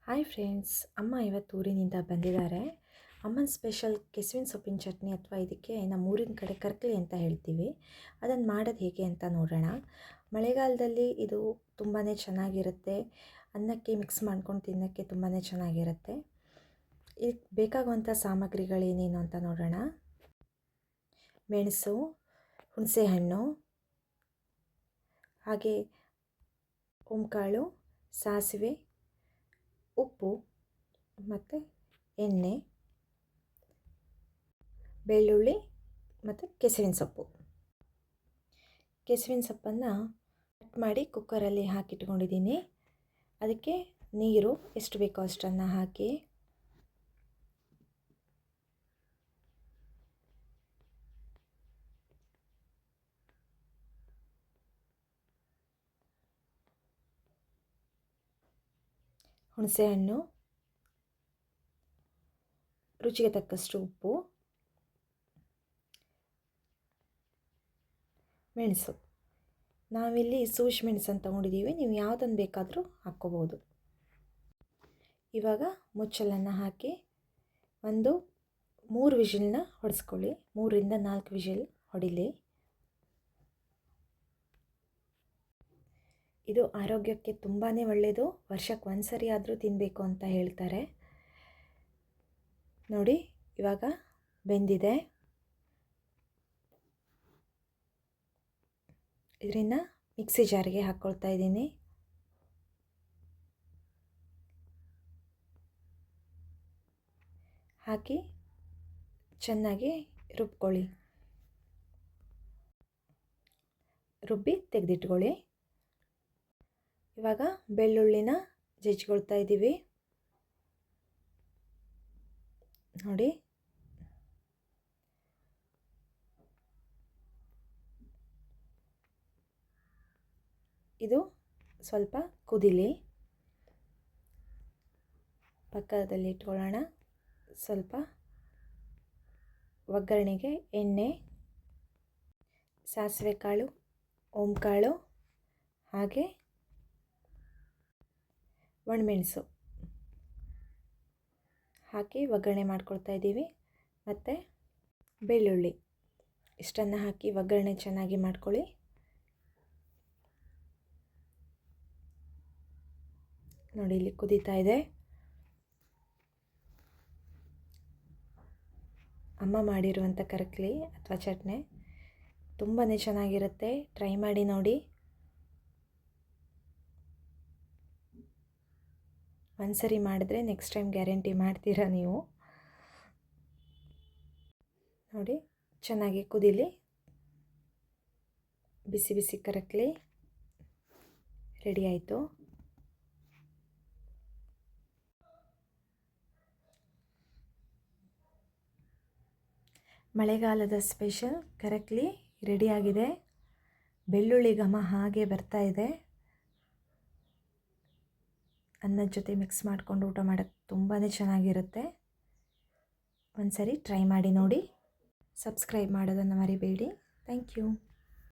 Hi friends, ಅಮ್ಮ ಇವತ್ತು ಊರಿನಿಂದ ಬಂದಿದ್ದಾರೆ. ಅಮ್ಮನ ಸ್ಪೆಷಲ್ ಕೆಸುವಿನ ಸೊಪ್ಪಿನ ಚಟ್ನಿ, ಅಥವಾ ಇದಕ್ಕೆ ನಮ್ಮ ಊರಿನ ಕಡೆ ಕರ್ಕಲಿ ಅಂತ ಹೇಳ್ತೀವಿ. ಅದನ್ನು ಮಾಡೋದು ಹೇಗೆ ಅಂತ ನೋಡೋಣ. ಮಳೆಗಾಲದಲ್ಲಿ ಇದು ತುಂಬಾ ಚೆನ್ನಾಗಿರುತ್ತೆ. ಅನ್ನಕ್ಕೆ ಮಿಕ್ಸ್ ಮಾಡ್ಕೊಂಡು ತಿನ್ನೋಕ್ಕೆ ತುಂಬಾ ಚೆನ್ನಾಗಿರುತ್ತೆ. ಇದಕ್ಕೆ ಬೇಕಾಗುವಂಥ ಸಾಮಗ್ರಿಗಳೇನೇನು ಅಂತ ನೋಡೋಣ. ಮೆಣಸು, ಹುಣಸೆಹಣ್ಣು, ಹಾಗೆ ಓಂಕಾಳು, ಸಾಸಿವೆ, ಉಪ್ಪು ಮತ್ತು ಎಣ್ಣೆ, ಬೆಳ್ಳುಳ್ಳಿ ಮತ್ತು ಕೆಸುವಿನ ಸೊಪ್ಪು. ಕೆಸುವಿನ ಸೊಪ್ಪನ್ನು ಕಟ್ ಮಾಡಿ ಕುಕ್ಕರಲ್ಲಿ ಹಾಕಿಟ್ಕೊಂಡಿದ್ದೀನಿ. ಅದಕ್ಕೆ ನೀರು ಎಷ್ಟು ಬೇಕೋ ಅಷ್ಟನ್ನು ಹಾಕಿ ಹುಣಸೆಹಣ್ಣು, ರುಚಿಗೆ ತಕ್ಕಷ್ಟು ಉಪ್ಪು, ಮೆಣಸು. ನಾವಿಲ್ಲಿ ಸೂಶಿ ಮೆಣಸನ್ನು ತೊಗೊಂಡಿದ್ದೀವಿ, ನೀವು ಯಾವುದನ್ನು ಬೇಕಾದರೂ ಹಾಕ್ಕೋಬೋದು. ಇವಾಗ ಮುಚ್ಚಳನ್ನು ಹಾಕಿ ಒಂದು 3 ವಿಷಿಲ್ನ ಹೊಡೆಸ್ಕೊಳ್ಳಿ. 3 ರಿಂದ 4 ವಿಷಿಲ್ ಹೊಡಿಲಿ. ಇದು ಆರೋಗ್ಯಕ್ಕೆ ತುಂಬಾ ಒಳ್ಳೆಯದು. ವರ್ಷಕ್ಕೆ ಒಂದು ಸರಿ ಆದರೂ ತಿನ್ನಬೇಕು ಅಂತ ಹೇಳ್ತಾರೆ. ನೋಡಿ, ಇವಾಗ ಬೆಂದಿದೆ. ಇದರಿಂದ ಮಿಕ್ಸಿ ಜಾರಿಗೆ ಹಾಕ್ಕೊಳ್ತಾ ಇದ್ದೀನಿ. ಹಾಕಿ ಚೆನ್ನಾಗಿ ರುಬ್ಕೊಳ್ಳಿ. ರುಬ್ಬಿ ತೆಗೆದಿಟ್ಕೊಳ್ಳಿ. ಇವಾಗ ಬೆಳ್ಳುಳ್ಳಿನ ಜಜ್ಕೊಳ್ತಾ ಇದ್ದೀವಿ. ನೋಡಿ, ಇದು ಸ್ವಲ್ಪ ಕುದಿಲಿ. ಪಕ್ಕದಲ್ಲಿ ಇಟ್ಕೊಳ್ಳೋಣ. ಸ್ವಲ್ಪ ಒಗ್ಗರಣೆಗೆ ಎಣ್ಣೆ, ಸಾಸಿವೆ ಕಾಳು, ಓಂಕಾಳು, ಹಾಗೆ ಒಣಮೆಣಸು ಹಾಕಿ ಒಗ್ಗರಣೆ ಮಾಡ್ಕೊಳ್ತಾ ಇದ್ದೀವಿ. ಮತ್ತು ಬೆಳ್ಳುಳ್ಳಿ ಇಷ್ಟನ್ನು ಹಾಕಿ ಒಗ್ಗರಣೆ ಚೆನ್ನಾಗಿ ಮಾಡ್ಕೊಳ್ಳಿ. ನೋಡಿ, ಇಲ್ಲಿ ಕುದೀತಾ ಇದೆ. ಅಮ್ಮ ಮಾಡಿರುವಂಥ ಕರಕಲಿ ಅಥವಾ ಚಟ್ನಿ ತುಂಬಾ ಚೆನ್ನಾಗಿರುತ್ತೆ. ಟ್ರೈ ಮಾಡಿ ನೋಡಿ. ಒಂದ್ಸರಿ ಮಾಡಿದ್ರೆ ನೆಕ್ಸ್ಟ್ ಟೈಮ್ ಗ್ಯಾರಂಟಿ ಮಾಡ್ತೀರಾ ನೀವು. ನೋಡಿ, ಚೆನ್ನಾಗಿ ಕುದೀಲಿ. ಬಿಸಿ ಬಿಸಿ ಕರಕಲಿ ರೆಡಿ ಆಯಿತು. ಮಳೆಗಾಲದ ಸ್ಪೆಷಲ್ ಕರಕಲಿ ರೆಡಿಯಾಗಿದೆ. ಬೆಳ್ಳುಳ್ಳಿ ಘಮ ಹಾಗೆ ಬರ್ತಾ ಇದೆ. ಅನ್ನದ ಜೊತೆ ಮಿಕ್ಸ್ ಮಾಡಿಕೊಂಡು ಊಟ ಮಾಡೋಕ್ಕೆ ತುಂಬಾ ಚೆನ್ನಾಗಿರುತ್ತೆ. ಒಂದ್ಸರಿ ಟ್ರೈ ಮಾಡಿ ನೋಡಿ. ಸಬ್ಸ್ಕ್ರೈಬ್ ಮಾಡೋದನ್ನು ಮರಿಬೇಡಿ. Thank you.